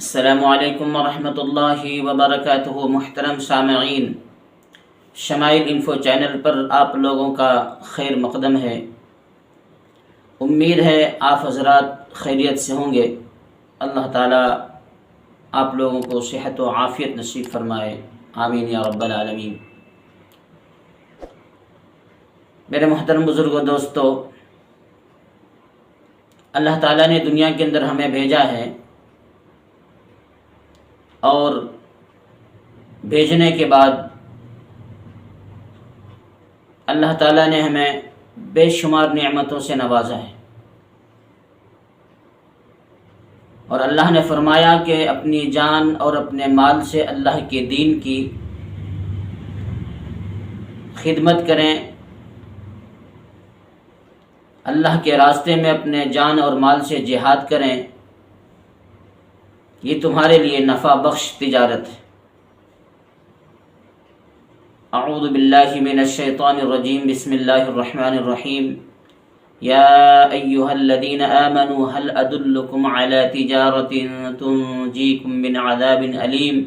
السلام علیکم ورحمۃ اللہ وبرکاتہ۔ محترم سامعین، شمائل انفو چینل پر آپ لوگوں کا خیر مقدم ہے۔ امید ہے آپ حضرات خیریت سے ہوں گے۔ اللہ تعالیٰ آپ لوگوں کو صحت و عافیت نصیب فرمائے، آمین یا رب العالمین۔ میرے محترم بزرگوں، دوستو، اللہ تعالیٰ نے دنیا کے اندر ہمیں بھیجا ہے، اور بھیجنے کے بعد اللہ تعالیٰ نے ہمیں بے شمار نعمتوں سے نوازا ہے، اور اللہ نے فرمایا کہ اپنی جان اور اپنے مال سے اللہ کے دین کی خدمت کریں، اللہ کے راستے میں اپنے جان اور مال سے جہاد کریں، یہ تمہارے لیے نفع بخش تجارت ہے۔ اعوذ باللہ من الشیطان الرجیم، بسم اللہ الرحمن الرحیم۔ یا ایہا الذین آمنوا هل ادلکم علی تجارت تنجیکم من عذاب علیم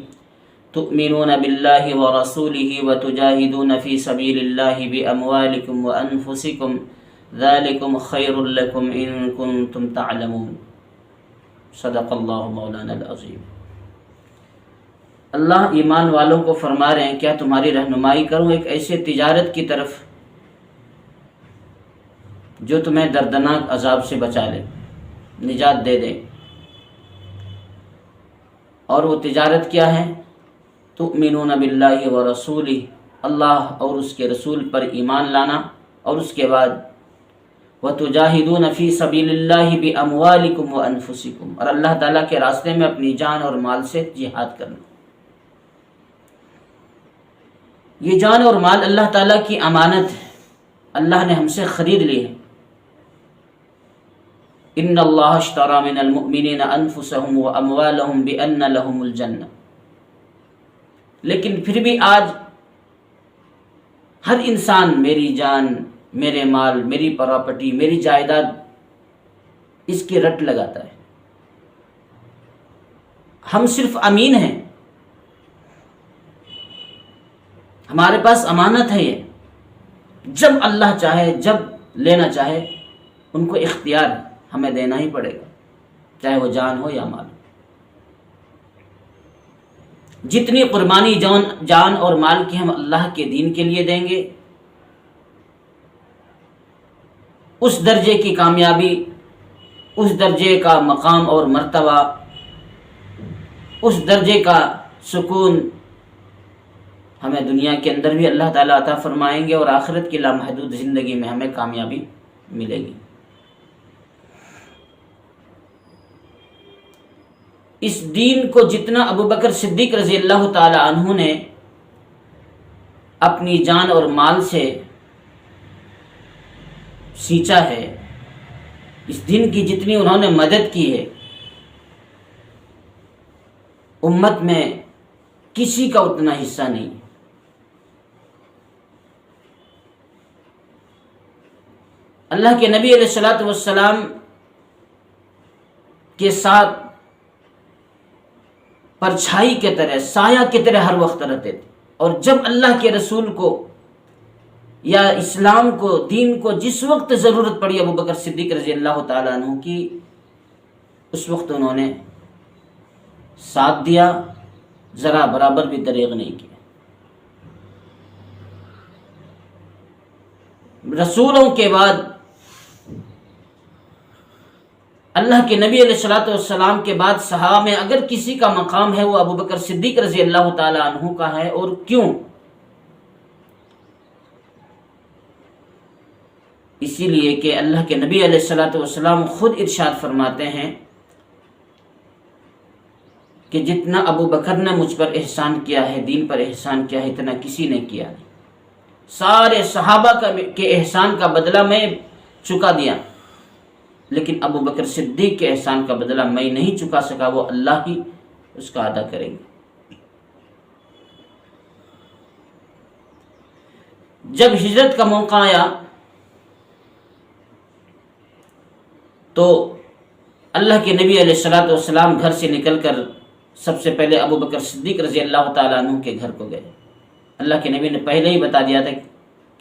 تؤمنون باللہ ورسولہ وتجاہدون فی سبیل اللہ باموالکم وانفسکم ذالکم خیر لکم ان کنتم تعلمون۔ صدق اللہ مولانا العظیم۔ اللہ ایمان والوں کو فرما رہے ہیں، کیا تمہاری رہنمائی کروں ایک ایسے تجارت کی طرف جو تمہیں دردناک عذاب سے بچا لے، نجات دے دے۔ اور وہ تجارت کیا ہے؟ تؤمنون باللہ ورسولہ، اللہ اور اس کے رسول پر ایمان لانا، اور اس کے بعد وَتُجَاهِدُونَ فِي سَبِيلِ اللَّهِ بِأَمْوَالِكُمْ وَأَنفُسِكُمْ، اور اللہ تعالیٰ کے راستے میں اپنی جان اور مال سے جہاد کرنا۔ یہ جان اور مال اللہ تعالیٰ کی امانت ہے، اللہ نے ہم سے خرید لی ہے۔ إِنَّ اللَّهَ اشْتَرَىٰ مِنَ الْمُؤْمِنِينَ أَنفُسَهُمْ وَأَمْوَالَهُمْ بِأَنَّ لَهُمُ الْجَنَّةَ، لیکن پھر بھی آج ہر انسان میری جان، میرے مال، میری پراپرٹی، میری جائیداد، اس کی رٹ لگاتا ہے۔ ہم صرف امین ہیں، ہمارے پاس امانت ہے، یہ جب اللہ چاہے، جب لینا چاہے، ان کو اختیار ہے، ہمیں دینا ہی پڑے گا، چاہے وہ جان ہو یا مال۔ جتنی قربانی جان اور مال کی ہم اللہ کے دین کے لیے دیں گے، اس درجے کی کامیابی، اس درجے کا مقام اور مرتبہ، اس درجے کا سکون ہمیں دنیا کے اندر بھی اللہ تعالیٰ عطا فرمائیں گے، اور آخرت کی لامحدود زندگی میں ہمیں کامیابی ملے گی۔ اس دین کو جتنا ابو بکر صدیق رضی اللہ تعالی عنہ نے اپنی جان اور مال سے سینچا ہے، اس دین کی جتنی انہوں نے مدد کی ہے، امت میں کسی کا اتنا حصہ نہیں۔ اللہ کے نبی علیہ الصلوۃ والسلام کے ساتھ پرچھائی کی طرح، سایہ کی طرح ہر وقت رہتے تھے، اور جب اللہ کے رسول کو یا اسلام کو، دین کو جس وقت ضرورت پڑی ابو بکر صدیق رضی اللہ تعالیٰ عنہ کی، اس وقت انہوں نے ساتھ دیا، ذرا برابر بھی دریغ نہیں کیا۔ رسولوں کے بعد اللہ کے نبی علیہ الصلوۃ والسلام کے بعد صحابہ میں اگر کسی کا مقام ہے، وہ ابو بکر صدیق رضی اللہ تعالیٰ عنہ کا ہے۔ اور کیوں؟ اسی لیے کہ اللہ کے نبی علیہ الصلوۃ والسلام خود ارشاد فرماتے ہیں کہ جتنا ابو بکر نے مجھ پر احسان کیا ہے، دین پر احسان کیا ہے، اتنا کسی نے کیا نہیں۔ سارے صحابہ کے احسان کا بدلہ میں چکا دیا، لیکن ابو بکر صدیق کے احسان کا بدلہ میں نہیں چکا سکا، وہ اللہ ہی اس کا ادا کریں گے۔ جب ہجرت کا موقع آیا تو اللہ کے نبی علیہ الصلوۃ والسلام گھر سے نکل کر سب سے پہلے ابو بکر صدیق رضی اللہ تعالیٰ عنہ کے گھر کو گئے۔ اللہ کے نبی نے پہلے ہی بتا دیا تھا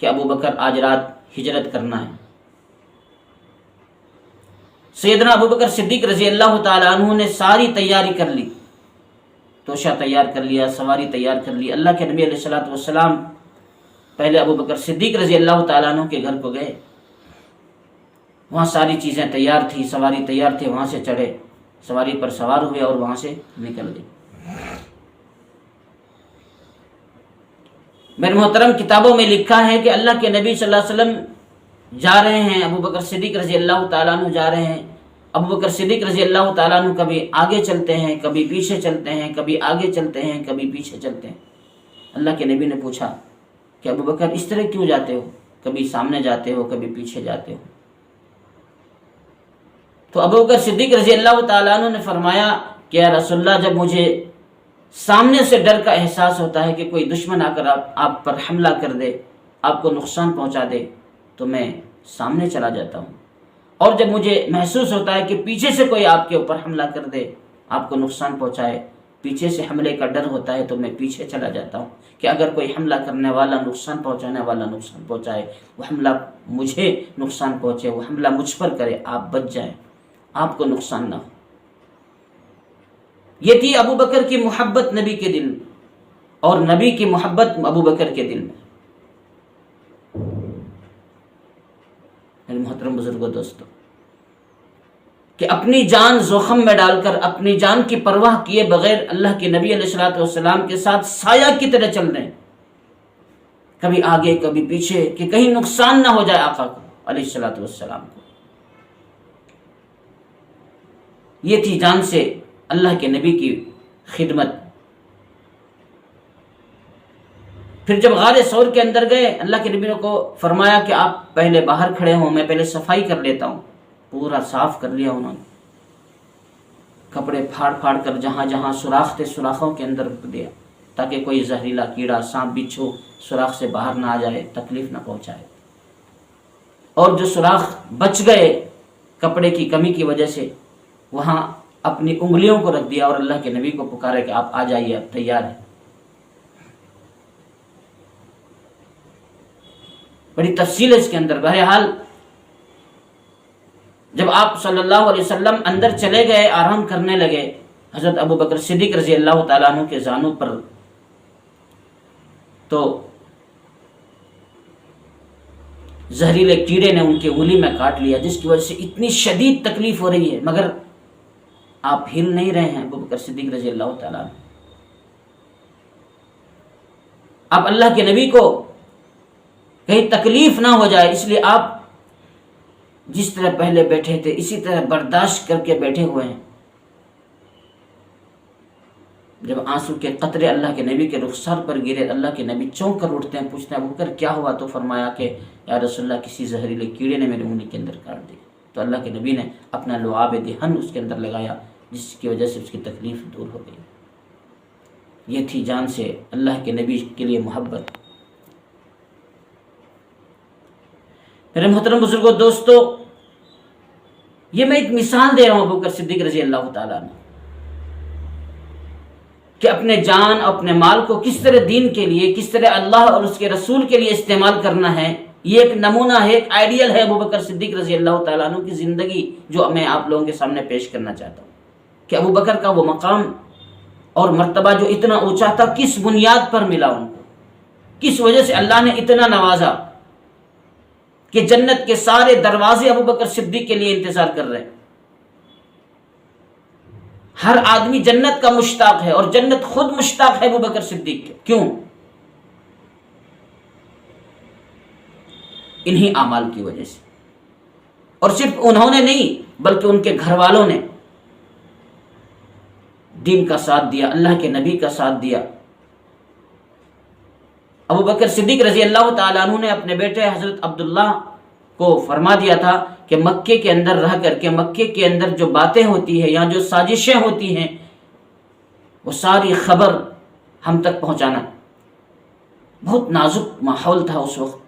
کہ ابو بکر آج رات ہجرت کرنا ہے۔ سیدنا ابو بکر صدیق رضی اللہ تعالیٰ عنہ نے ساری تیاری کر لی، توشہ تیار کر لیا، سواری تیار کر لی۔ اللہ کے نبی علیہ الصلوۃ والسلام پہلے ابو بکر صدیق رضی اللہ تعالیٰ عنہ کے گھر کو گئے، وہاں ساری چیزیں تیار تھی، سواری تیار تھی، وہاں سے چڑھے، سواری پر سوار ہوئے اور وہاں سے نکل گئے۔ میرے محترم، کتابوں میں لکھا ہے کہ اللہ کے نبی صلی اللہ علیہ وسلم جا رہے ہیں، ابو بکر صدیق رضی اللہ تعالیٰ عنہ جا رہے ہیں۔ ابو بکر صدیق رضی اللہ تعالیٰ عنہ کبھی آگے چلتے ہیں، کبھی پیچھے چلتے ہیں، کبھی آگے چلتے ہیں، کبھی پیچھے چلتے ہیں۔ اللہ کے نبی نے پوچھا کہ ابو بکر اس طرح کیوں جاتے ہو، کبھی سامنے جاتے ہو، کبھی پیچھے جاتے ہو؟ تو ابو بکر صدیق رضی اللہ تعالیٰ عنہ نے فرمایا کہ یا رسول اللہ، جب مجھے سامنے سے ڈر کا احساس ہوتا ہے کہ کوئی دشمن آ کر آپ پر حملہ کر دے، آپ کو نقصان پہنچا دے، تو میں سامنے چلا جاتا ہوں، اور جب مجھے محسوس ہوتا ہے کہ پیچھے سے کوئی آپ کے اوپر حملہ کر دے، آپ کو نقصان پہنچائے، پیچھے سے حملے کا ڈر ہوتا ہے، تو میں پیچھے چلا جاتا ہوں کہ اگر کوئی حملہ کرنے والا، نقصان پہنچانے والا نقصان پہنچائے، وہ حملہ مجھے نقصان پہنچے، وہ حملہ مجھ پر کرے، آپ بچ جائیں، آپ کو نقصان نہ ہو۔ یہ تھی ابو بکر کی محبت نبی کے دل میں، اور نبی کی محبت ابو بکر کے دل میں۔ میرے محترم بزرگوں، دوستو، کہ اپنی جان زخم میں ڈال کر، اپنی جان کی پرواہ کیے بغیر اللہ کے نبی علیہ الصلوۃ والسلام کے ساتھ سایہ کی طرح چل رہے ہیں، کبھی آگے کبھی پیچھے، کہ کہیں نقصان نہ ہو جائے آقا کو علیہ الصلوۃ والسلام کو۔ یہ تھی جان سے اللہ کے نبی کی خدمت۔ پھر جب غار ثور کے اندر گئے، اللہ کے نبی نے کو فرمایا کہ آپ پہلے باہر کھڑے ہوں، میں پہلے صفائی کر لیتا ہوں۔ پورا صاف کر لیا انہوں نے، کپڑے پھاڑ پھاڑ کر جہاں جہاں سوراخ تھے سوراخوں کے اندر رکھ دیا، تاکہ کوئی زہریلا کیڑا، سانپ، بچھو سوراخ سے باہر نہ آ جائے، تکلیف نہ پہنچائے۔ اور جو سوراخ بچ گئے کپڑے کی کمی کی وجہ سے، وہاں اپنی انگلیوں کو رکھ دیا اور اللہ کے نبی کو پکارے کہ آپ آ جائیے، آپ تیار ہیں۔ بڑی تفصیل ہے اس کے اندر۔ بہرحال جب آپ صلی اللہ علیہ وسلم اندر چلے گئے، آرام کرنے لگے، حضرت ابو بکر صدیق رضی اللہ تعالیٰ عنہ کے زانوں پر تو زہریلے کیڑے نے ان کی انگلی میں کاٹ لیا، جس کی وجہ سے اتنی شدید تکلیف ہو رہی ہے، مگر آپ ہل نہیں رہے ہیں ابو بکر صدیق رضی اللہ تعالیٰ عنہ۔ آپ اللہ کے نبی کو کہیں تکلیف نہ ہو جائے، اس لیے آپ جس طرح پہلے بیٹھے تھے اسی طرح برداشت کر کے بیٹھے ہوئے ہیں۔ جب آنسو کے قطرے اللہ کے نبی کے رخسار پر گرے، اللہ کے نبی چونک کر اٹھتے ہیں، پوچھتے ہیں ابو بکر کیا ہوا؟ تو فرمایا کہ یا رسول اللہ، کسی زہریلے کیڑے نے میری انگلی کے اندر کاٹ دی۔ تو اللہ کے نبی نے اپنا لعاب دہن اس کے اندر لگایا، جس کی وجہ سے اس کی تکلیف دور ہو گئی۔ یہ تھی جان سے اللہ کے نبی کے لیے محبت۔ میرے محترم بزرگوں، دوستو، یہ میں ایک مثال دے رہا ہوں ابو بکر صدیق رضی اللہ تعالیٰ عنہ، کہ اپنے جان، اپنے مال کو کس طرح دین کے لیے، کس طرح اللہ اور اس کے رسول کے لیے استعمال کرنا ہے۔ یہ ایک نمونہ ہے، ایک آئیڈیل ہے ابو بکر صدیق رضی اللہ تعالیٰ عنہ کی زندگی، جو میں آپ لوگوں کے سامنے پیش کرنا چاہتا ہوں، کہ ابو بکر کا وہ مقام اور مرتبہ جو اتنا اونچا تھا، کس بنیاد پر ملا ان کو، کس وجہ سے اللہ نے اتنا نوازا کہ جنت کے سارے دروازے ابو بکر صدیق کے لیے انتظار کر رہے ہیں۔ ہر آدمی جنت کا مشتاق ہے، اور جنت خود مشتاق ہے ابو بکر صدیق کے۔ کیوں؟ انہی اعمال کی وجہ سے، اور صرف انہوں نے نہیں بلکہ ان کے گھر والوں نے دین کا ساتھ دیا، اللہ کے نبی کا ساتھ دیا۔ ابو بکر صدیق رضی اللہ تعالیٰ عنہ نے اپنے بیٹے حضرت عبداللہ کو فرما دیا تھا کہ مکے کے اندر رہ کر کے، مکے کے اندر جو باتیں ہوتی ہیں یا جو سازشیں ہوتی ہیں، وہ ساری خبر ہم تک پہنچانا۔ بہت نازک ماحول تھا اس وقت،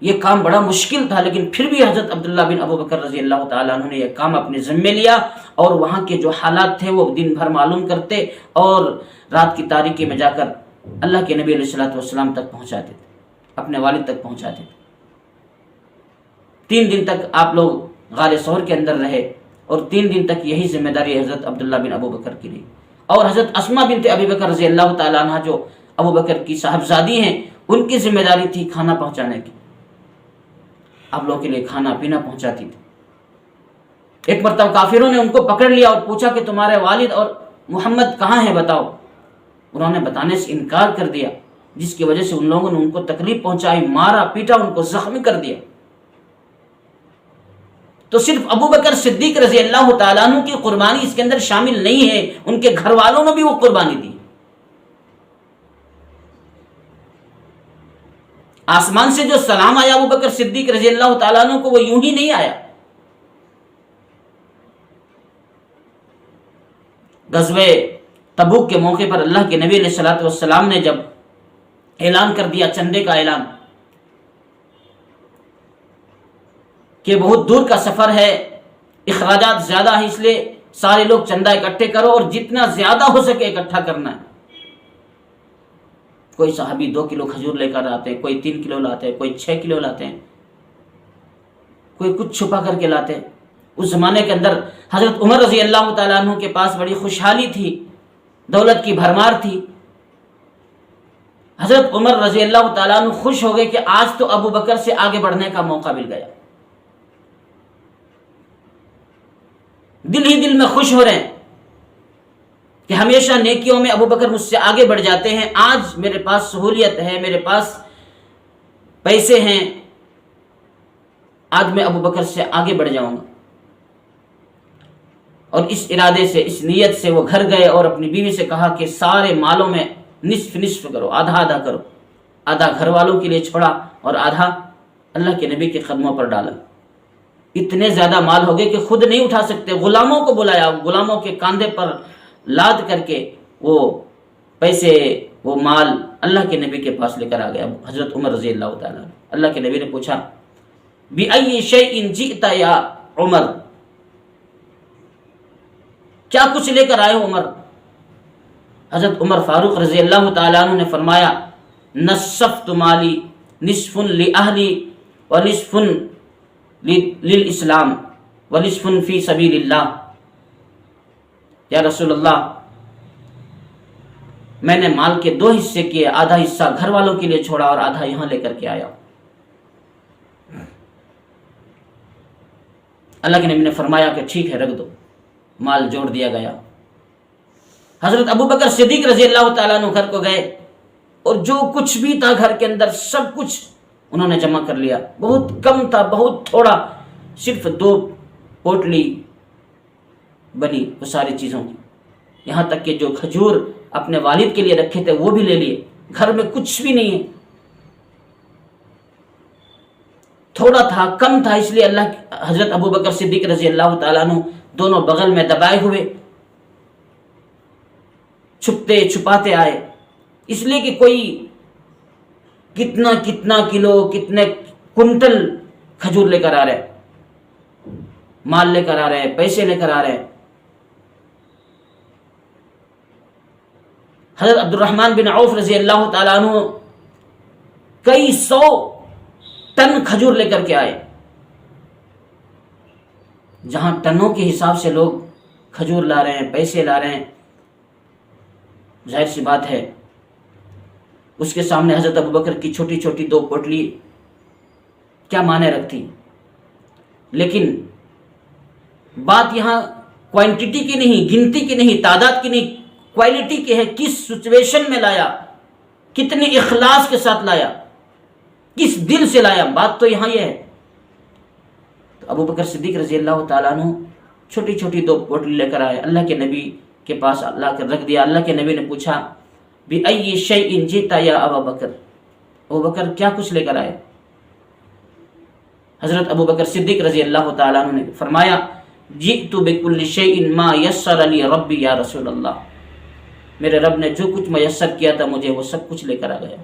یہ کام بڑا مشکل تھا، لیکن پھر بھی حضرت عبداللہ بن ابو بکر رضی اللہ تعالیٰ عنہ نے یہ کام اپنے ذمے لیا، اور وہاں کے جو حالات تھے وہ دن بھر معلوم کرتے اور رات کی تاریکی میں جا کر اللہ کے نبی علیہ الصلوۃ والسلام تک پہنچاتے تھے، اپنے والد تک پہنچاتے تھے۔ 3 دن تک آپ لوگ غار ثور کے اندر رہے، اور 3 دن تک یہی ذمہ داری حضرت عبداللہ بن ابو بکر کی رہی، اور حضرت اسماء بنت ابی بکر رضی اللہ تعالیٰ عنہ جو ابو بکر کی صاحبزادی ہیں، ان کی ذمہ داری تھی کھانا پہنچانے کی، آپ لوگوں کے لیے کھانا پینا پہنچاتی تھی۔ ایک مرتبہ کافروں نے ان کو پکڑ لیا اور پوچھا کہ تمہارے والد اور محمد کہاں ہیں بتاؤ، انہوں نے بتانے سے انکار کر دیا، جس کی وجہ سے ان لوگوں نے ان کو تکلیف پہنچائی، مارا پیٹا، ان کو زخمی کر دیا۔ تو صرف ابو بکر صدیق رضی اللہ تعالیٰ عنہ کی قربانی اس کے اندر شامل نہیں ہے، ان کے گھر والوں نے بھی وہ قربانی دی۔ آسمان سے جو سلام آیا ابو بکر صدیق رضی اللہ تعالیٰ عنہ کو، وہ یوں ہی نہیں آیا۔ غزوہ تبوک کے موقع پر اللہ کے نبی علیہ الصلوۃ والسلام نے جب اعلان کر دیا، چندے کا اعلان، کہ بہت دور کا سفر ہے، اخراجات زیادہ ہے، اس لیے سارے لوگ چندہ اکٹھے کرو اور جتنا زیادہ ہو سکے اکٹھا کرنا ہے۔ کوئی صحابی 2 کلو کھجور لے کر آتے ہیں، کوئی 3 کلو لاتے ہیں، کوئی 6 کلو لاتے ہیں، کوئی کچھ چھپا کر کے لاتے ہیں۔ اس زمانے کے اندر حضرت عمر رضی اللہ تعالیٰ عنہ کے پاس بڑی خوشحالی تھی، دولت کی بھرمار تھی۔ حضرت عمر رضی اللہ تعالیٰ عنہ خوش ہو گئے کہ آج تو ابو بکر سے آگے بڑھنے کا موقع مل گیا، دل ہی دل میں خوش ہو رہے ہیں کہ ہمیشہ نیکیوں میں ابو بکر مجھ سے آگے بڑھ جاتے ہیں، آج میرے پاس سہولیت ہے، میرے پاس پیسے ہیں، آج میں ابو بکر سے آگے بڑھ جاؤں گا۔ اور اس ارادے سے، اس نیت سے وہ گھر گئے اور اپنی بیوی سے کہا کہ سارے مالوں میں نصف نصف کرو، آدھا آدھا کرو، آدھا گھر والوں کے لیے چھوڑا اور آدھا اللہ کے نبی کے قدموں پر ڈالا۔ اتنے زیادہ مال ہو گئے کہ خود نہیں اٹھا سکتے، غلاموں کو بلایا، غلاموں کے کاندھے پر لاد کر کے وہ پیسے، وہ مال اللہ کے نبی کے پاس لے کر آ گیا حضرت عمر رضی اللہ تعالیٰ عنہ۔ اللہ کے نبی نے پوچھا بِأَيِّ شَيْءٍ جِئْتَ يَا عمر، کیا کچھ لے کر آئے ہو عمر؟ حضرت عمر فاروق رضی اللہ تعالیٰ عنہ نے فرمایا نصفت مالی نصف لأہلی ونصف للاسلام ونصف فی سبیل اللہ۔ یا رسول اللہ، میں نے مال کے 2 حصے کیے، آدھا حصہ گھر والوں کے لیے چھوڑا اور آدھا یہاں لے کر کے آیا۔ اللہ کے نبی نے فرمایا کہ ٹھیک ہے، رکھ دو۔ مال جوڑ دیا گیا۔ حضرت ابو بکر صدیق رضی اللہ تعالیٰ عنہ گھر کو گئے اور جو کچھ بھی تھا گھر کے اندر سب کچھ انہوں نے جمع کر لیا۔ بہت کم تھا، بہت تھوڑا، صرف 2 پوٹلی بنی وہ ساری چیزوں کی، یہاں تک کہ جو کھجور اپنے والد کے لیے رکھے تھے وہ بھی لے لیے۔ گھر میں کچھ بھی نہیں ہے، تھوڑا تھا، کم تھا، اس لیے حضرت ابو بکر صدیق رضی اللہ تعالیٰ عنہ دونوں بغل میں دبائے ہوئے چھپتے چھپاتے آئے، اس لیے کہ کوئی کتنا کلو، کتنے کنٹل کھجور لے کر آ رہے، مال لے کر آ رہے ہیں، پیسے لے کر آ رہے ہیں۔ حضرت عبد الرحمن بن عوف رضی اللہ تعالیٰ عنہ کئی 100 ٹن کھجور لے کر کے آئے۔ جہاں ٹنوں کے حساب سے لوگ کھجور لا رہے ہیں، پیسے لا رہے ہیں، ظاہر سی بات ہے اس کے سامنے حضرت ابوبکر کی چھوٹی چھوٹی 2 پوٹلی کیا معنی رکھتی۔ لیکن بات یہاں کوانٹٹی کی نہیں، گنتی کی نہیں، تعداد کی نہیں، کوالٹی کی ہے۔ کس سچویشن میں لایا، کتنے اخلاص کے ساتھ لایا، کس دل سے لایا، بات تو یہاں یہ ہے۔ تو ابو بکر صدیق رضی اللہ تعالیٰ عنہ چھوٹی چھوٹی 2 پوٹلی لے کر آئے، اللہ کے نبی کے پاس لا کر رکھ دیا۔ اللہ کے نبی نے پوچھا بِأَيِّ شَيْءٍ جِئْتَ يَا أَبَا بَكْرٍ، ابو بکر کیا کچھ لے کر آئے؟ حضرت ابو بکر صدیق رضی اللہ تعالیٰ عنہ نے فرمایا جِئْتُ بِكُلِّ شَيْءٍ مَا يَسَّرَ لِي رَبِّي یا رسول اللہ، میرے رب نے جو کچھ میسر کیا تھا مجھے وہ سب کچھ لے کر آ گیا۔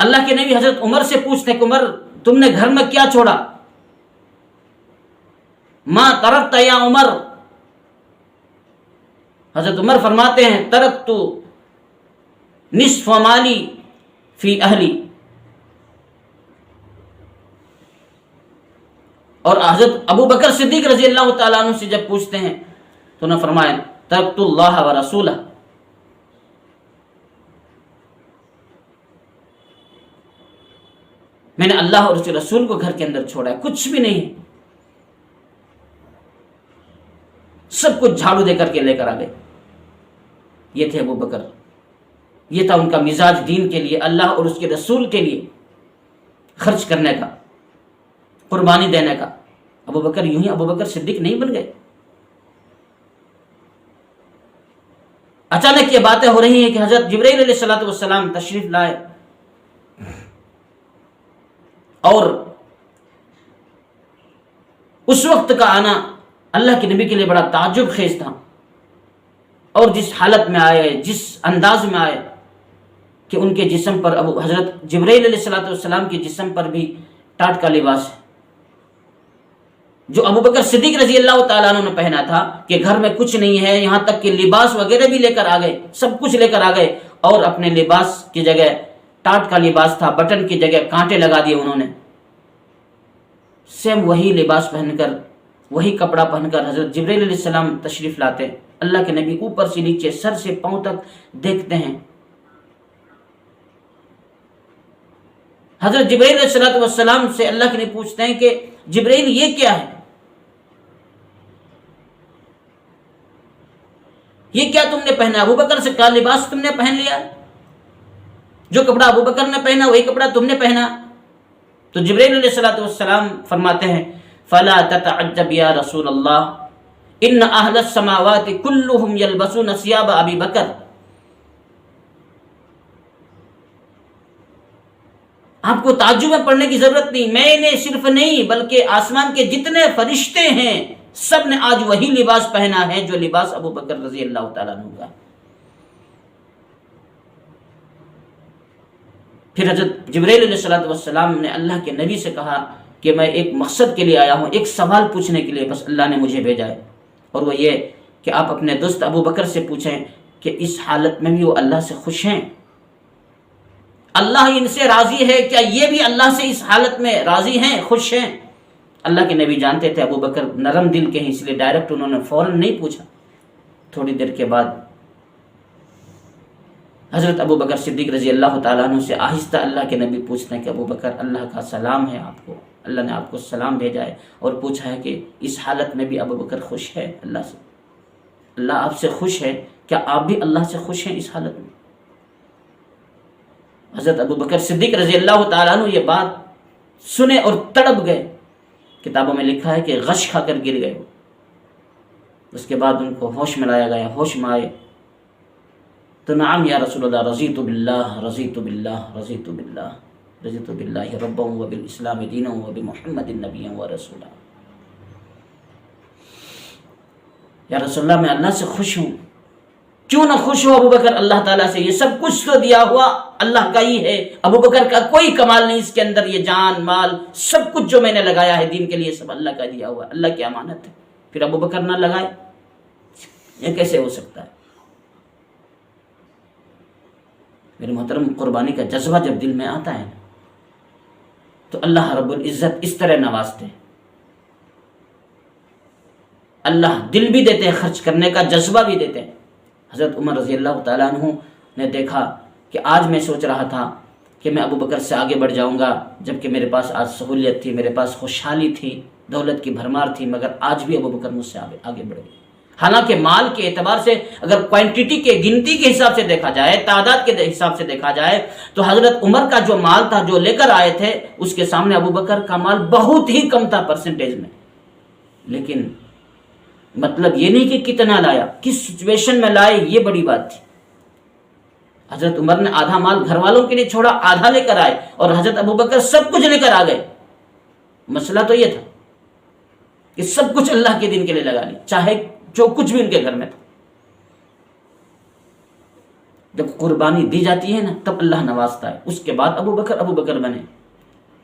اللہ کے نبی حضرت عمر سے پوچھتے ہیں کہ عمر تم نے گھر میں کیا چھوڑا؟ ما ترکت یا عمر؟ حضرت عمر فرماتے ہیں ترکت نصف مالی فی اہلی. اور حضرت ابو بکر صدیق رضی اللہ تعالیٰ عنہ سے جب پوچھتے ہیں تو انہوں نے فرمایا ترکت اللہ و رسولہ، میں نے اللہ اور اس کے رسول کو گھر کے اندر چھوڑا ہے، کچھ بھی نہیں ہے، سب کچھ جھاڑو دے کر کے لے کر آ گئے. یہ تھے ابو بکر، یہ تھا ان کا مزاج دین کے لیے، اللہ اور اس کے رسول کے لیے خرچ کرنے کا، قربانی دینے کا. ابو بکر یوں ہی ابو بکر صدیق نہیں بن گئے. اچانک یہ باتیں ہو رہی ہیں کہ حضرت جبرائیل علیہ الصلوۃ والسلام تشریف لائے، اور اس وقت کا آنا اللہ کے نبی کے لیے بڑا تعجب خیز تھا. اور جس حالت میں آئے، جس انداز میں آئے کہ ان کے جسم پر حضرت جبرائیل علیہ الصلوۃ والسلام کے جسم پر بھی ٹاٹ کا لباس ہے جو ابو بکر صدیق رضی اللہ تعالیٰ عنہ نے پہنا تھا، کہ گھر میں کچھ نہیں ہے، یہاں تک کہ لباس وغیرہ بھی لے کر آ گئے، سب کچھ لے کر آ گئے، اور اپنے لباس کی جگہ ٹاٹ کا لباس تھا، بٹن کی جگہ کانٹے لگا دیے انہوں نے. سیم وہی لباس پہن کر، وہی کپڑا پہن کر حضرت جبرائیل علیہ السلام تشریف لاتے. اللہ کے نبی اوپر سے نیچے، سر سے پاؤں تک دیکھتے ہیں. حضرت جبرائیل علیہ السلام سے اللہ کے نبی پوچھتے ہیں کہ جبرائیل یہ کیا ہے؟ یہ کیا تم نے پہنا؟ ابو بکر سے کہا لباس تم نے پہن لیا، جو کپڑا ابو بکر نے پہنا وہی کپڑا تم نے پہنا. تو جبرائیل علیہ السلام فرماتے ہیں فلا تتعجب یا رسول اللہ ان اہل السماوات کلهم یلبسون ثیاب ابی بکر. آپ کو تعجب میں پڑھنے کی ضرورت نہیں، میں نے صرف نہیں بلکہ آسمان کے جتنے فرشتے ہیں سب نے آج وہی لباس پہنا ہے جو لباس ابو بکر رضی اللہ تعالیٰ عنہ کا. پھر حضرت جبرائیل علیہ السلام نے اللہ کے نبی سے کہا کہ میں ایک مقصد کے لیے آیا ہوں، ایک سوال پوچھنے کے لیے بس اللہ نے مجھے بھیجا ہے، اور وہ یہ کہ آپ اپنے دوست ابو بکر سے پوچھیں کہ اس حالت میں بھی وہ اللہ سے خوش ہیں، اللہ ان سے راضی ہے، کیا یہ بھی اللہ سے اس حالت میں راضی ہیں، خوش ہیں؟ اللہ کے نبی جانتے تھے ابو بکر نرم دل کے ہیں، اس لیے ڈائریکٹ انہوں نے فوراً نہیں پوچھا. تھوڑی دیر کے بعد حضرت ابو بکر صدیق رضی اللہ تعالیٰ عنہ سے آہستہ اللہ کے نبی پوچھتے ہیں کہ ابو بکر اللہ کا سلام ہے آپ کو، اللہ نے آپ کو سلام بھیجا ہے، اور پوچھا ہے کہ اس حالت میں بھی ابو بکر خوش ہے اللہ سے، اللہ آپ سے خوش ہے، کیا آپ بھی اللہ سے خوش ہیں اس حالت میں؟ حضرت ابو بکر صدیق رضی اللہ تعالیٰ عنہ یہ بات سنے اور تڑپ گئے. کتابوں میں لکھا ہے کہ غش کھا کر گر گئے. اس کے بعد ان کو ہوش میں لایا گیا، ہوش میں آئے تو نعم یا رسول اللہ رضیت باللہ رضیت باللہ رضیت باللہ رضیت باللہ ربا وبالاسلام دینا وبمحمد نبیا ورسولا. یا رسول اللہ میں اللہ سے خوش ہوں. کیوں نہ خوش ہو ابو بکر اللہ تعالیٰ سے؟ یہ سب کچھ تو دیا ہوا اللہ کا ہی ہے، ابو بکر کا کوئی کمال نہیں اس کے اندر، یہ جان مال سب کچھ جو میں نے لگایا ہے دین کے لیے سب اللہ کا دیا ہوا، اللہ کی امانت ہے. پھر ابو بکر نہ لگائے، یہ کیسے ہو سکتا ہے؟ میرے محترم، قربانی کا جذبہ جب دل میں آتا ہے تو اللہ رب العزت اس طرح نوازتے ہیں. اللہ دل بھی دیتے ہیں، خرچ کرنے کا جذبہ بھی دیتے ہیں. حضرت عمر رضی اللہ تعالیٰ عنہ نے دیکھا کہ آج میں سوچ رہا تھا کہ میں ابو بکر سے آگے بڑھ جاؤں گا، جبکہ میرے پاس آج سہولیت تھی، میرے پاس خوشحالی تھی، دولت کی بھرمار تھی، مگر آج بھی ابو بکر مجھ سے آگے بڑھ گئے. حالانکہ مال کے اعتبار سے اگر کوانٹٹی کے گنتی کے حساب سے دیکھا جائے، تعداد کے حساب سے دیکھا جائے تو حضرت عمر کا جو مال تھا جو لے کر آئے تھے اس کے سامنے ابو بکر کا مال بہت ہی کم تھا پرسنٹیج میں. لیکن مطلب یہ نہیں کہ کتنا لایا، کس سچویشن میں لائے، یہ بڑی بات تھی. حضرت عمر نے آدھا مال گھر والوں کے لیے چھوڑا، آدھا لے کر آئے، اور حضرت ابو بکر سب کچھ لے کر آ گئے. مسئلہ تو یہ تھا کہ سب کچھ اللہ کے دین کے لیے لگا لی، چاہے جو کچھ بھی ان کے گھر میں تھا. جب قربانی دی جاتی ہے نا تب اللہ نوازتا ہے. اس کے بعد ابو بکر بنے.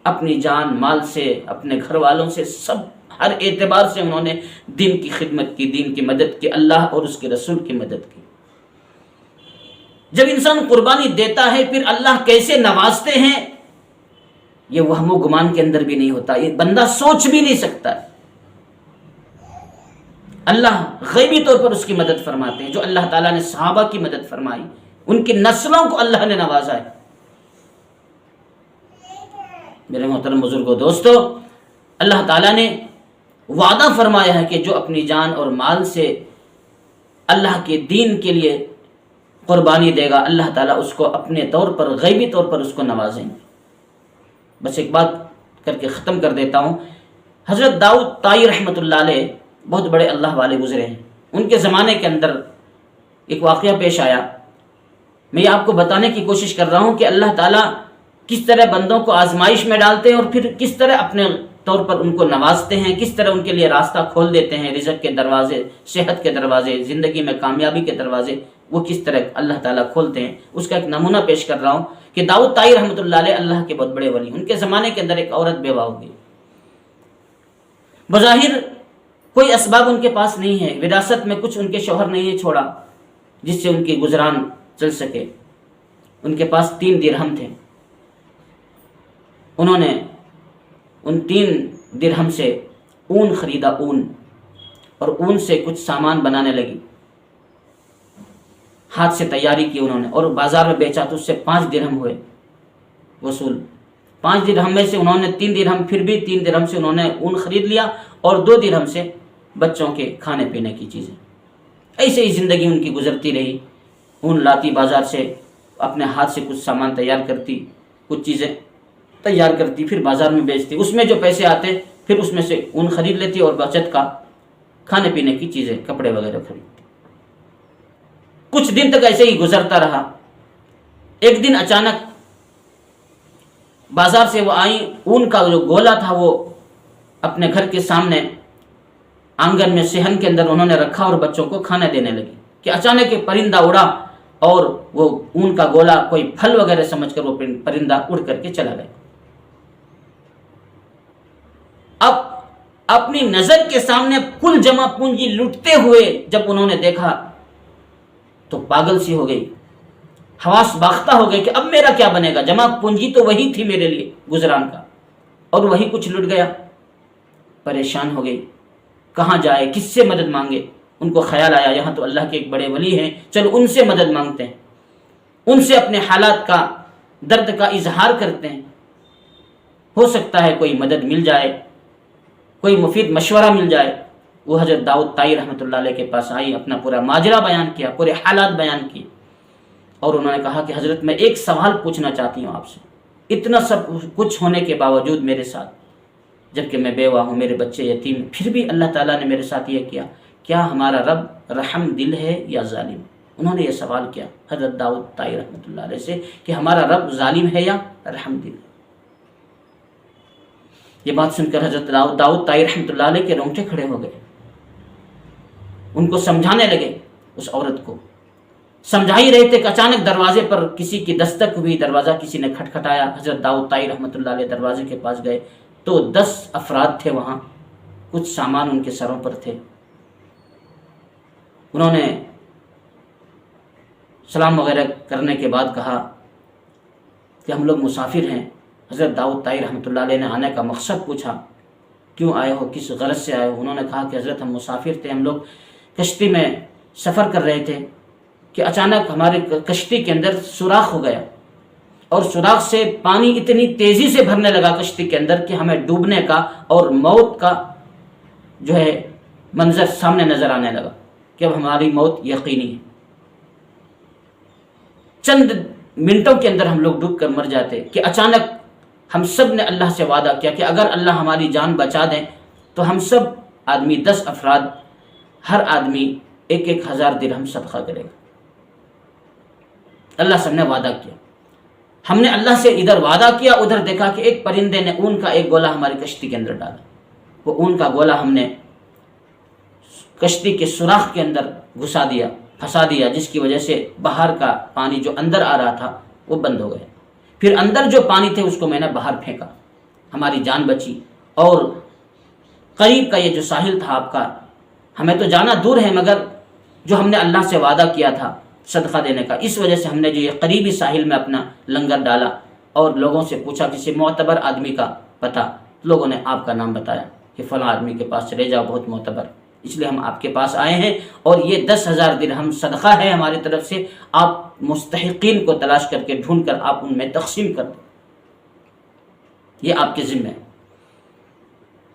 اپنی جان مال سے، اپنے گھر والوں سے، سب ہر اعتبار سے انہوں نے دین کی خدمت کی، دین کی مدد کی، اللہ اور اس کے رسول کی مدد کی. جب انسان قربانی دیتا ہے پھر اللہ کیسے نوازتے ہیں یہ وہم و گمان کے اندر بھی نہیں ہوتا، یہ بندہ سوچ بھی نہیں سکتا. اللہ غیبی طور پر اس کی مدد فرماتے ہیں، جو اللہ تعالیٰ نے صحابہ کی مدد فرمائی، ان کی نسلوں کو اللہ نے نوازا ہے. میرے محترم بزرگوں، دوستو، اللہ تعالیٰ نے وعدہ فرمایا ہے کہ جو اپنی جان اور مال سے اللہ کے دین کے لیے قربانی دے گا اللہ تعالیٰ اس کو اپنے طور پر، غیبی طور پر اس کو نوازیں گے. بس ایک بات کر کے ختم کر دیتا ہوں. حضرت داؤد طائی رحمۃ اللہ علیہ بہت بڑے اللہ والے گزرے ہیں. ان کے زمانے کے اندر ایک واقعہ پیش آیا. میں یہ آپ کو بتانے کی کوشش کر رہا ہوں کہ اللہ تعالیٰ کس طرح بندوں کو آزمائش میں ڈالتے ہیں اور پھر کس طرح اپنے طور پر ان کو نوازتے ہیں، کس طرح ان کے لیے راستہ کھول دیتے ہیں، رزق کے دروازے، صحت کے دروازے، زندگی میں کامیابی کے دروازے وہ کس طرح اللہ تعالیٰ کھولتے ہیں. اس کا ایک نمونہ پیش کر رہا ہوں کہ داؤد طائی رحمۃ اللہ علیہ اللہ کے بہت بڑے ولی. ان کے زمانے کے اندر ایک عورت بیوہ ہو گئی. بظاہر کوئی اسباب ان کے پاس نہیں ہے، وراثت میں کچھ ان کے شوہر نہیں ہے چھوڑا جس سے ان کی گزران چل سکے. ان کے پاس 3 درہم تھے. انہوں نے ان 3 درہم سے اون خریدا، اون، اور اون سے کچھ سامان بنانے لگی. ہاتھ سے تیاری کی انہوں نے اور بازار میں بیچا تو اس سے 5 درہم ہوئے وصول. 5 درہم میں سے انہوں نے 3 درہم، پھر بھی 3 درہم سے انہوں نے اون خرید لیا اور 2 درہم سے بچوں کے کھانے پینے کی چیزیں. ایسے ہی زندگی ان کی گزرتی رہی. اون لاتی بازار سے، اپنے ہاتھ سے کچھ سامان تیار کرتی، کچھ چیزیں تیار کرتی، پھر بازار میں بیچتی. اس میں جو پیسے آتے پھر اس میں سے اون خرید لیتی اور بچت کا کھانے پینے کی چیزیں، کپڑے وغیرہ خریدتی. کچھ دن تک ایسے ہی گزرتا رہا. ایک دن اچانک بازار سے وہ آئیں، اون کا جو گولا تھا وہ اپنے گھر کے سامنے آنگن میں صحن کے اندر انہوں نے رکھا اور بچوں کو کھانا دینے لگی کہ اچانک ایک پرندہ اڑا اور وہ اون کا گولا کوئی پھل وغیرہ سمجھ کر وہ پرندہ اڑ کر کے چلا گیا. اب اپنی نظر کے سامنے کل جمع پونجی لٹتے ہوئے جب انہوں نے دیکھا تو پاگل سی ہو گئی، حواس باختہ ہو گئے کہ اب میرا کیا بنے گا. جمع پونجی تو وہی تھی میرے لیے گزران کا اور وہی کچھ لٹ گیا. پریشان ہو گئی، کہاں جائے، کس سے مدد مانگے. ان کو خیال آیا یہاں تو اللہ کے ایک بڑے ولی ہیں، چلو ان سے مدد مانگتے ہیں، ان سے اپنے حالات کا، درد کا اظہار کرتے ہیں، ہو سکتا ہے کوئی مدد مل جائے، کوئی مفید مشورہ مل جائے. وہ حضرت داؤد طائی رحمۃ اللہ علیہ کے پاس آئی، اپنا پورا ماجرا بیان کیا، پورے حالات بیان کیے اور انہوں نے کہا کہ حضرت میں ایک سوال پوچھنا چاہتی ہوں آپ سے. اتنا سب کچھ ہونے کے باوجود میرے ساتھ، جبکہ میں بیوہ ہوں، میرے بچے یتیم، پھر بھی اللہ تعالیٰ نے میرے ساتھ یہ کیا ہمارا رب رحم دل ہے یا ظالم؟ انہوں نے یہ سوال کیا حضرت داؤد طائی رحمۃ اللہ علیہ سے کہ ہمارا رب ظالم ہے یا رحم دل ہے. یہ بات سن کر حضرت داؤد طائی رحمۃ اللہ علیہ کے رونگٹے کھڑے ہو گئے. ان کو سمجھانے لگے، اس عورت کو سمجھا ہی رہے تھے کہ اچانک دروازے پر کسی کی دستک ہوئی. دروازہ کسی نے کھٹکھٹایا. حضرت داؤد طائی رحمۃ اللہ علیہ دروازے کے پاس گئے تو 10 افراد تھے وہاں، کچھ سامان ان کے سروں پر تھے. انہوں نے سلام وغیرہ کرنے کے بعد کہا کہ ہم لوگ مسافر ہیں. حضرت داؤد طائی رحمۃ اللہ علیہ نے آنے کا مقصد پوچھا، کیوں آئے ہو، کس غرض سے آئے ہو؟ انہوں نے کہا کہ حضرت ہم مسافر تھے، ہم لوگ کشتی میں سفر کر رہے تھے کہ اچانک ہمارے کشتی کے اندر سوراخ ہو گیا اور سوراخ سے پانی اتنی تیزی سے بھرنے لگا کشتی کے اندر کہ ہمیں ڈوبنے کا اور موت کا جو ہے منظر سامنے نظر آنے لگا کہ اب ہماری موت یقینی ہے. چند منٹوں کے اندر ہم لوگ ڈوب کر مر جاتے کہ اچانک ہم سب نے اللہ سے وعدہ کیا کہ اگر اللہ ہماری جان بچا دیں تو ہم سب آدمی 10 افراد، ہر آدمی 1,000 درہم صدقہ کرے گا. اللہ سب نے وعدہ کیا. ہم نے اللہ سے ادھر وعدہ کیا، ادھر دیکھا کہ ایک پرندے نے اون کا ایک گولا ہماری کشتی کے اندر ڈالا. وہ اون کا گولا ہم نے کشتی کے سوراخ کے اندر گھسا دیا پھنسا دیا، جس کی وجہ سے باہر کا پانی جو اندر آ رہا تھا وہ بند ہو گیا۔ پھر اندر جو پانی تھے اس کو میں نے باہر پھینکا، ہماری جان بچی۔ اور قریب کا یہ جو ساحل تھا آپ کا، ہمیں تو جانا دور ہے، مگر جو ہم نے اللہ سے وعدہ کیا تھا صدقہ دینے کا، اس وجہ سے ہم نے جو یہ قریبی ساحل میں اپنا لنگر ڈالا اور لوگوں سے پوچھا کسی معتبر آدمی کا پتہ، لوگوں نے آپ کا نام بتایا کہ فلاں آدمی کے پاس چلے جاؤ، بہت معتبر، اس لیے ہم آپ کے پاس آئے ہیں۔ اور یہ 10,000 درہم صدقہ ہے ہماری طرف سے، آپ مستحقین کو تلاش کر کے ڈھونڈ کر آپ ان میں تقسیم کر دیں، یہ آپ کے ذمہ ہے۔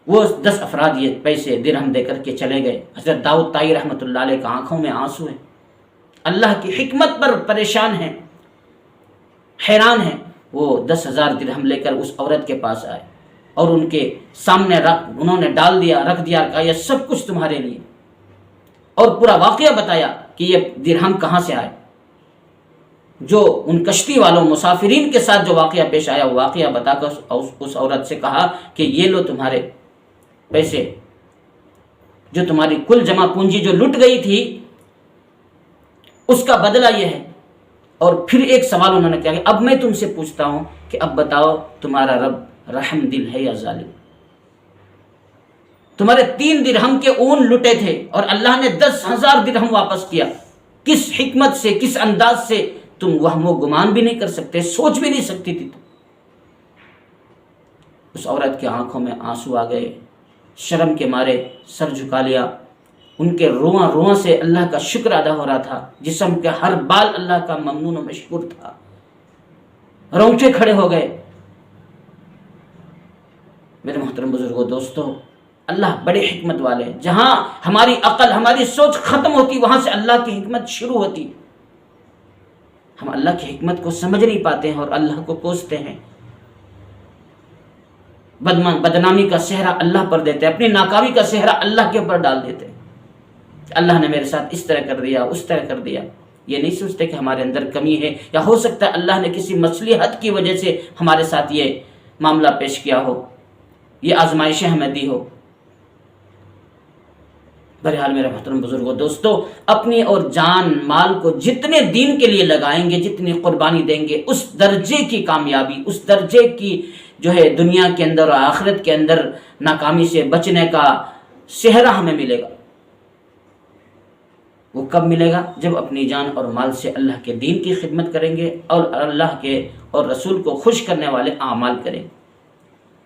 وہ 10 افراد یہ پیسے درہم دے کر کے چلے گئے۔ حضرت داؤد طائی رحمۃ اللہ علیہ کا آنکھوں میں آنسو ہیں، اللہ کی حکمت پر پریشان ہیں، حیران ہیں۔ وہ 10,000 درہم لے کر اس عورت کے پاس آئے اور ان کے سامنے انہوں نے ڈال دیا، رکھ دیا، کہا یہ سب کچھ تمہارے لیے، اور پورا واقعہ بتایا کہ یہ درہم کہاں سے آئے۔ جو ان کشتی والوں مسافرین کے ساتھ جو واقعہ پیش آیا، وہ واقعہ بتا کر اس عورت سے کہا کہ یہ لو تمہارے پیسے، جو تمہاری کل جمع پونجی جو لٹ گئی تھی اس کا بدلہ یہ ہے۔ اور پھر ایک سوال انہوں نے کیا کہ اب میں تم سے پوچھتا ہوں کہ اب بتاؤ تمہارا رب رحم دل ہے یا ظالم؟ تمہارے 3 درہم کے اون لٹے تھے اور اللہ نے 10,000 درہم واپس کیا، کس حکمت سے، کس انداز سے تم وہم و گمان بھی نہیں کر سکتے، سوچ بھی نہیں سکتی تھی تم۔ اس عورت کی آنکھوں میں آنسو آ گئے، شرم کے مارے سر جھکا لیا، ان کے رواں رواں سے اللہ کا شکر ادا ہو رہا تھا، جسم کے ہر بال اللہ کا ممنون و مشکور تھا، رونگٹے کھڑے ہو گئے۔ میرے محترم بزرگوں، دوستو، اللہ بڑے حکمت والے، جہاں ہماری عقل، ہماری سوچ ختم ہوتی، وہاں سے اللہ کی حکمت شروع ہوتی۔ ہم اللہ کی حکمت کو سمجھ نہیں پاتے ہیں اور اللہ کو کوستے ہیں، بدنامی کا صحرا اللہ پر دیتے ہیں، اپنی ناکامی کا صحرا اللہ کے اوپر ڈال دیتے ہیں۔ اللہ نے میرے ساتھ اس طرح کر دیا، اس طرح کر دیا، یہ نہیں سوچتے کہ ہمارے اندر کمی ہے، یا ہو سکتا ہے اللہ نے کسی مصلحت کی وجہ سے ہمارے ساتھ یہ معاملہ پیش کیا ہو، یہ آزمائشیں ہمیں دی ہو۔ بہرحال میرے محترم بزرگوں، دوستو، اپنی اور جان مال کو جتنے دین کے لیے لگائیں گے، جتنی قربانی دیں گے، اس درجے کی کامیابی، اس درجے کی جو ہے دنیا کے اندر اور آخرت کے اندر ناکامی سے بچنے کا صحرا ہمیں ملے گا۔ وہ کب ملے گا؟ جب اپنی جان اور مال سے اللہ کے دین کی خدمت کریں گے اور اللہ کے اور رسول کو خوش کرنے والے اعمال کریں گے۔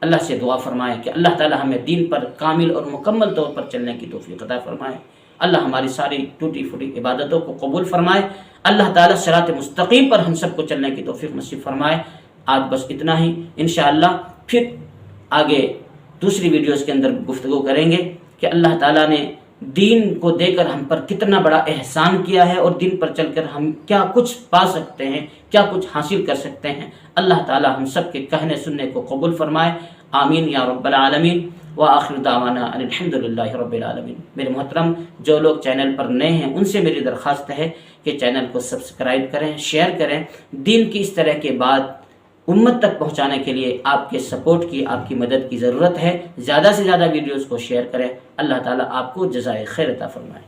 اللہ سے دعا فرمائیں کہ اللہ تعالی ہمیں دین پر کامل اور مکمل طور پر چلنے کی توفیق عطا فرمائے۔ اللہ ہماری ساری ٹوٹی پھوٹی عبادتوں کو قبول فرمائے۔ اللہ تعالی صراط مستقیم پر ہم سب کو چلنے کی توفیق نصیب فرمائے۔ آج بس اتنا ہی، انشاءاللہ پھر آگے دوسری ویڈیوز کے اندر گفتگو کریں گے کہ اللہ تعالیٰ نے دین کو دے کر ہم پر کتنا بڑا احسان کیا ہے، اور دین پر چل کر ہم کیا کچھ پا سکتے ہیں، کیا کچھ حاصل کر سکتے ہیں۔ اللہ تعالیٰ ہم سب کے کہنے سننے کو قبول فرمائے، آمین یا رب العالمین۔ وآخر دعوانا ان الحمدللہ رب العالمین۔ میرے محترم، جو لوگ چینل پر نئے ہیں ان سے میری درخواست ہے کہ چینل کو سبسکرائب کریں، شیئر کریں۔ دین کی اس طرح کے بات امت تک پہنچانے کے لیے آپ کے سپورٹ کی، آپ کی مدد کی ضرورت ہے۔ زیادہ سے زیادہ ویڈیوز کو شیئر کریں۔ اللہ تعالیٰ آپ کو جزائے خیر عطا فرمائے۔